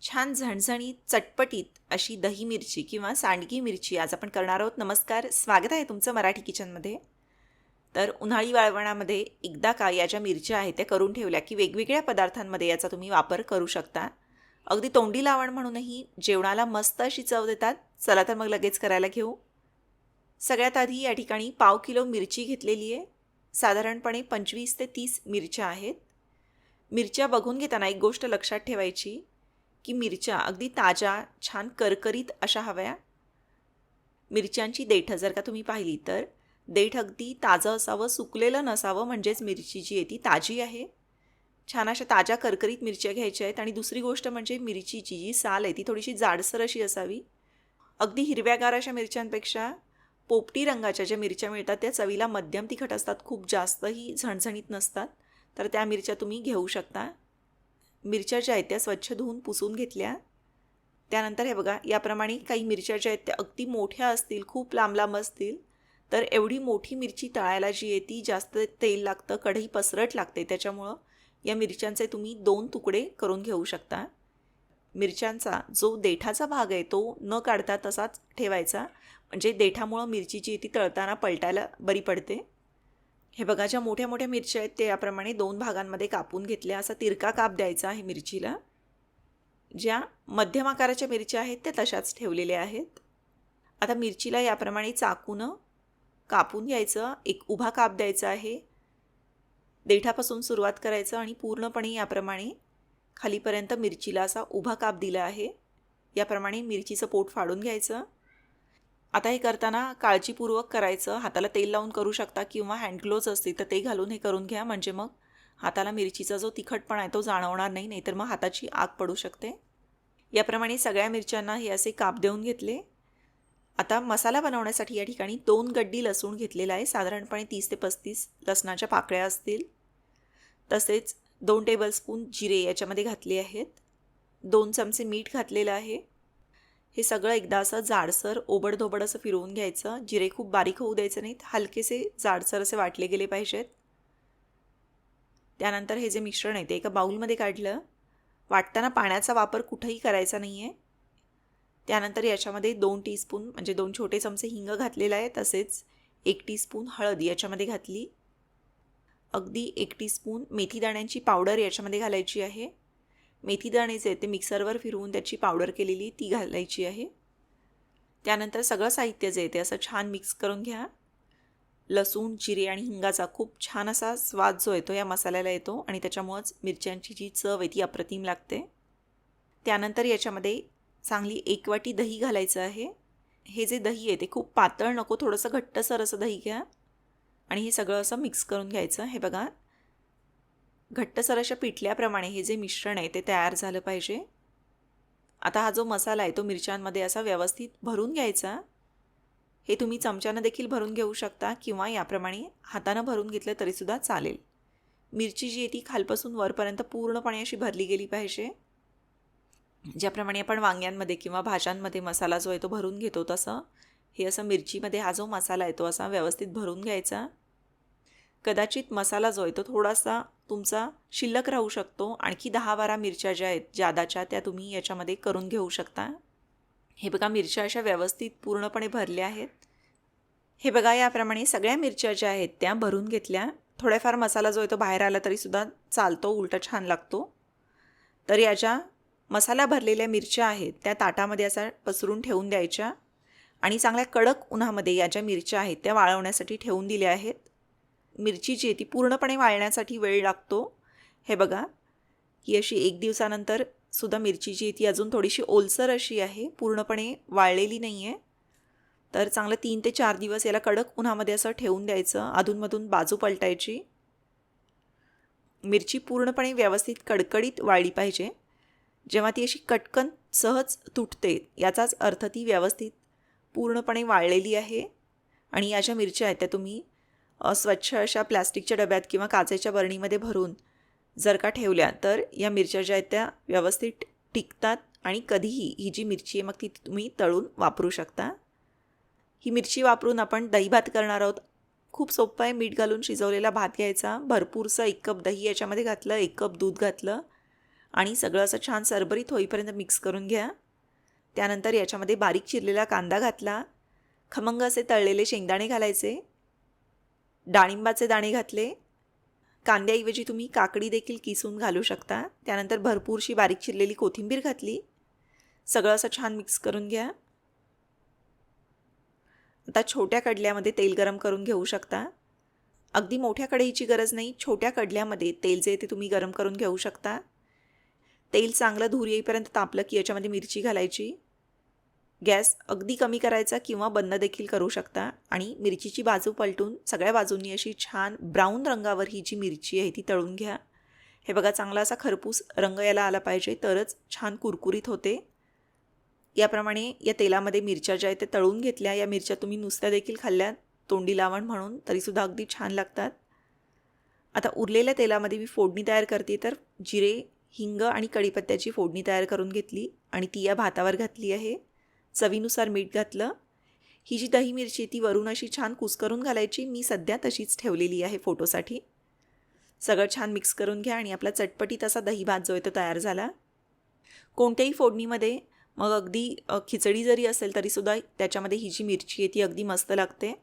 छान झणझणीत, चटपटीत अशी दही मिरची किंवा सांडगी मिरची आज आपण करणार आहोत. नमस्कार, स्वागत आहे तुमचं मराठी किचनमध्ये. तर उन्हाळी वाळवणामध्ये एकदा का या ज्या मिरच्या आहेत त्या करून ठेवल्या की वेगवेगळ्या पदार्थांमध्ये याचा तुम्ही वापर करू शकता. अगदी तोंडी लावण म्हणूनही जेवणाला मस्त अशी चव देतात. चला तर मग लगेच करायला घेऊ. सगळ्यात आधी या ठिकाणी 1/2 किलो मिरची घेतलेली आहे. साधारणपणे 25 ते 30 मिरच्या आहेत. मिरच्या बघून घेताना एक गोष्ट लक्षात ठेवायची की मिरच्या अगदी ताज्या, छान करकरीत अशा हव्या. मिरच्यांची देठं जर का तुम्ही पाहिली तर देठ अगदी ताजं असावं, सुकलेलं नसावं, म्हणजेच मिरची जी आहे ती ताजी आहे. छान अशा ताज्या करकरीत मिरच्या घ्यायच्या आहेत. आणि दुसरी गोष्ट म्हणजे मिरचीची जी साल आहे ती थोडीशी जाडसर अशी असावी. अगदी हिरव्यागार अशा मिरच्यांपेक्षा पोपटी रंगाच्या ज्या मिरच्या मिळतात त्या चवीला मध्यम तिखट असतात, खूप जास्तही झणझणीत नसतात. तर त्या मिरच्या तुम्ही घेऊ शकता. मिरच्या ज्या आहेत त्या स्वच्छ धुवून पुसून घेतल्या. त्यानंतर हे बघा, याप्रमाणे काही मिरच्या ज्या आहेत त्या अगदी मोठ्या असतील, खूप लांब लांब असतील तर एवढी मोठी मिरची तळायला जी आहे ती जास्त तेल लागतं, कढई पसरट लागते. त्याच्यामुळं या मिरच्यांचे तुम्ही 2 तुकडे करून घेऊ शकता. मिरच्यांचा जो देठाचा भाग आहे तो न काढता तसाच ठेवायचा, म्हणजे देठामुळं मिरची जी आहे ती तळताना पलटायला बरी पडते. हे बघा, ज्या मोठ्या मोठ्या मिरच्या आहेत ते याप्रमाणे 2 भागांमध्ये कापून घेतल्या. असा तिरका काप द्यायचा आहे मिरचीला. ज्या मध्यम आकाराच्या मिरच्या आहेत त्या तशाच ठेवलेल्या आहेत. आता मिरचीला याप्रमाणे चाकूनं कापून घ्यायचं. एक उभा काप द्यायचा आहे. देठापासून सुरुवात करायचं आणि पूर्णपणे याप्रमाणे खालीपर्यंत मिरचीला असा उभा काप दिला आहे. याप्रमाणे मिरचीचं पोट फाडून घ्यायचं. आता हे करताना काळजीपूर्वक करायचं. हाताला तेल लावून करू शकता किंवा हँडग्लोव्ज असतील तर ते घालून हे करून घ्या, म्हणजे मग हाताला मिरचीचा जो तिखटपणा आहे तो जाणवणार नाही, नाहीतर मग हाताची आग पडू शकते. याप्रमाणे सगळ्या मिरच्यांना हे असे काप देऊन घेतले. आता मसाला बनवण्यासाठी या ठिकाणी 2 गड्डी लसूण घेतलेला आहे. साधारणपणे 30 ते 35 लसणाच्या पाकळ्या असतील. तसेच 2 टेबलस्पून जिरे याच्यामध्ये घातले आहेत. 2 चमचे मीठ घातलेलं आहे. हे सगळं एकदा असं जाडसर ओबडधोबड असं फिरवून घ्यायचं. जिरे खूप बारीक होऊ द्यायचे नाहीत, हलकेसे जाडसर असे वाटले गेले पाहिजेत. त्यानंतर हे जे मिश्रण आहे ते एका बाउलमध्ये काढलं. वाटताना पाण्याचा वापर कुठेही करायचा नाही आहे. त्यानंतर याच्यामध्ये 2 टीस्पून म्हणजे 2 छोटे चमचे हिंग घातलेला आहे. तसेच 1 टीस्पून हळद याच्यामध्ये घातली. अगदी 1 टीस्पून मेथीदाण्यांची पावडर याच्यामध्ये घालायची आहे. मेथीदाणे जे ते मिक्सरवर फिरवून त्याची पावडर केलेली ती घालायची आहे. त्यानंतर सगळं साहित्य जे आहे ते असं छान मिक्स करून घ्या. लसूण, जिरे आणि हिंगाचा खूप छान असा स्वाद जो येतो या मसाल्याला येतो आणि त्याच्यामुळंच मिरच्यांची जी चव आहे ती अप्रतिम लागते. त्यानंतर याच्यामध्ये चांगली 1 वाटी दही घालायचं आहे. हे जे दही आहे ते खूप पातळ नको, थोडंसं घट्टसर असं दही घ्या आणि हे सगळं असं मिक्स करून घ्यायचं. हे बघा, घट्टसर अशा पिठल्याप्रमाणे हे जे मिश्रण आहे ते तयार झालं पाहिजे. आता हा जो मसाला आहे तो मिरच्यांमध्ये असा व्यवस्थित भरून घ्यायचा. हे तुम्ही चमच्यानं देखील भरून घेऊ शकता किंवा याप्रमाणे हातानं भरून घेतलं तरीसुद्धा चालेल. मिरची जी आहे ती खालपासून वरपर्यंत पूर्णपणे अशी भरली गेली पाहिजे. ज्याप्रमाणे आपण वांग्यांमध्ये किंवा भाज्यांमध्ये मसाला जो आहे तो भरून घेतो तसं हे असं मिरचीमध्ये हा जो मसाला आहे तो असा व्यवस्थित भरून घ्यायचा. कदाचित मसाला जो आहे तो थोडासा तुमचा शिल्लक राहू शकतो. आणखी 10-12 मिरच्या ज्या आहेत जादाच्या त्या तुम्ही याच्यामध्ये करून घेऊ शकता. हे बघा, मिरच्या अशा व्यवस्थित पूर्णपणे भरल्या आहेत. हे बघा, याप्रमाणे सगळ्या मिरच्या ज्या आहेत त्या भरून घेतल्या. थोड्याफार मसाला जो आहे तो बाहेर आला तरीसुद्धा चालतो, उलटा छान लागतो. तर या ज्या मसाला भरलेल्या मिरच्या आहेत त्या ताटामध्ये असा पसरून ठेवून द्यायच्या आणि चांगल्या कडक उन्हामध्ये या ज्या मिरच्या आहेत त्या वाळवण्यासाठी ठेवून दिल्या आहेत. मिरची जी आहे ती पूर्णपणे वाळण्यासाठी वेळ लागतो. हे बघा, ही अशी 1 दिवसानंतर सुद्धा मिरची जी आहे ती अजून थोडीशी ओलसर अशी आहे, पूर्णपणे वाळलेली नाही आहे. तर चांगलं 3 ते 4 दिवस याला कडक उन्हामध्ये असं ठेवून द्यायचं. अधूनमधून बाजू पलटायची. मिरची पूर्णपणे व्यवस्थित कडकडीत वाळली पाहिजे. जेव्हा ती अशी कटकन सहज तुटते याचाच अर्थ ती व्यवस्थित पूर्णपणे वाळलेली आहे. आणि या ज्या मिरच्या आहेत त्या तुम्ही स्वच्छ अशा प्लॅस्टिकच्या डब्यात किंवा काचेच्या बरणीमध्ये भरून जर का ठेवल्या तर या मिरच्या ज्या आहेत त्या व्यवस्थित टिकतात आणि कधीही ही जी मिरची आहे मग ती तुम्ही तळून वापरू शकता. ही मिरची वापरून आपण दही भात करणार आहोत. खूप सोपं आहे. मीठ घालून शिजवलेला भात घ्यायचा. भरपूरसं 1 कप दही याच्यामध्ये घातलं, 1 कप दूध घातलं आणि सगळं असं छान सरभरीत होईपर्यंत मिक्स करून घ्या. त्यानंतर याच्यामध्ये बारीक चिरलेला कांदा घातला, खमंग असे तळलेले शेंगदाणे घालायचे, डाळिंबाचे दाणे घातले, कांद्याऐवजी तुम्ही काकडी देखील किसून घालू शकता. त्यानंतर भरपूरशी बारीक चिरलेली कोथिंबीर घातली. सगळं असं छान मिक्स करून घ्या. आता छोट्या कडल्यामध्ये तेल गरम करून घेऊ शकता. अगदी मोठ्या कढईची गरज नाही, छोट्या कडल्यामध्ये तेल जे ते तुम्ही गरम करून घेऊ शकता. तेल चांगलं धूर येईपर्यंत तापलं की याच्यामध्ये मिरची घालायची. गॅस अगदी कमी करायचा किंवा बंद देखील करू शकता आणि मिरचीची बाजू पलटून सगळ्या बाजूंनी अशी छान ब्राऊन रंगावर ही जी मिरची आहे ती तळून घ्या. हे बघा, चांगला असा खरपूस रंग याला आला पाहिजे, तरच छान कुरकुरीत होते. याप्रमाणे या तेलामध्ये मिरच्या ज्या आहेत ते तळून घेतल्या. या मिरच्या तुम्ही नुसत्या देखील खाल्ल्या तोंडी लावण म्हणून तरीसुद्धा अगदी छान लागतात. आता उरलेल्या तेलामध्ये मी फोडणी तयार करते, तर जिरे, हिंग आणि कढीपत्त्याची फोडणी तयार करून घेतली आणि ती या भातावर घातली आहे. चवीनुसार मीठ घातलं. ही जी दही मिरची ती वरून अशी छान कुस्करून घालायची. मी सध्या तशीच ठेवलेली आहे फोटोसाठी. सगळं छान मिक्स करून घ्या आणि आपला चटपटीत असा दही भात जो आहे तो तयार झाला. कोणत्याही फोडणीमध्ये, मग अगदी खिचडी जरी असेल तरीसुद्धा त्याच्यामध्ये ही जी मिरची आहे ती अगदी मस्त लागते.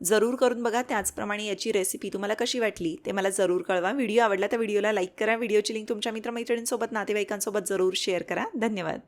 जरूर करून बघा. त्याचप्रमाणे याची रेसिपी तुम्हाला कशी वाटली ते मला जरूर कळवा. व्हिडिओ आवडला तर व्हिडिओला लाईक करा. व्हिडिओची लिंक तुमच्या मित्रमैत्रिणींसोबत, नातेवाईकांसोबत जरूर शेअर करा. धन्यवाद.